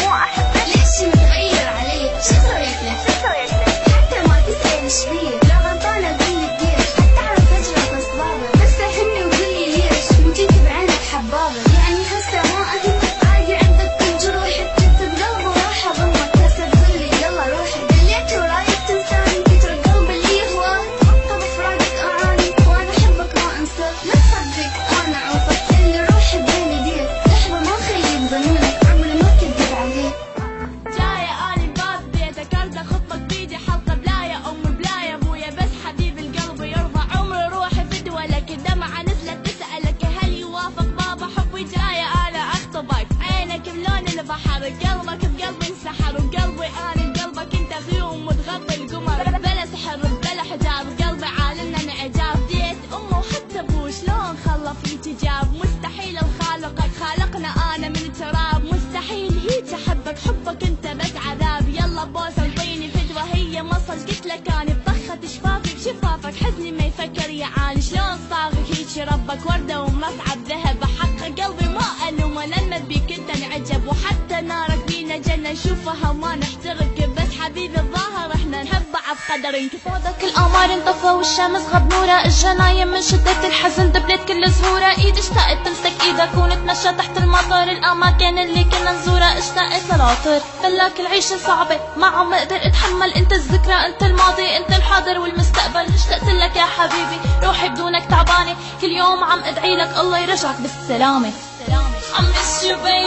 مو أحبك. ليش متغير علي؟ شو سويت لك؟ حتى ما تسأل ايش بيه، لا غلطانة قولي كبير، حتى على فجرة أصبابك، بس فهمني وقولي ليش وجيت بعينك حبابك. يعني هسه ما أهمك عادي عندك كل جروحي، كنت بقلبي وراح أضمك، هسه تقولي يلا روحي، دليت ورايك تنساني، كتر قلبي اللي هواك، حتى بفراقك أعاني، وأنا أحبك ما أنساك، ما تصدق أنا عوفك، اللي روحي بين ايديك، لحظة ما خليت ظنونك، عمري ما كذب عليك. جاية آلي باب بيتك أرضى خطبك بيدي حلقة بلاية أم بلاية أبويا بس حبيب القلب يرضى عمري روحي فدوى لك الدمعة نزلت تسألك هل يوافق بابا حبي جاية أنا أخطبك عينك بلون البحر قلبك بقلبي انسحر وقلبي أنا بقلبك انت غيوم وتغطي القمر بلا سحر بلا حجاب قلبي عالمنا انعجاب ديت أمه وحتى أبوه شلون خلى في تجاب مستحيل الخالقك خالقنا أنا من تراب مستحيل هي تحبك حبك انت بس عذاب يلا بوسه انطيني فدوه هي مصج قلت لك انا بطخت شفافي بشفافك حزني ما يفكر يعاني شلون صاغك هيك ربك ورده ومصعب ذهب حق قلبي ما الوم انا المد بيك انت انعجب وحتى نارك بينا جنه نشوفها ما نحترق بس حبيبي الظاهر احنا نحب بعض قدر انكفاضك القمر انطفى والشمس غب نوره الجناين من شده الحزن دبلت كل زهوره ايدي اشتقت تمسك ايدك ونتمشى تحت المطر الاماكن اللي كنا نزورها اشتقت للعطر خلاك العيشه صعبه ما عم اقدر اتحمل انت الذكرى انت الماضي انت الحاضر والمستقبل اشتقت لك يا حبيبي روحي بدونك تعبانه كل يوم عم ادعي لك الله يرجعك بالسلامه I miss you baby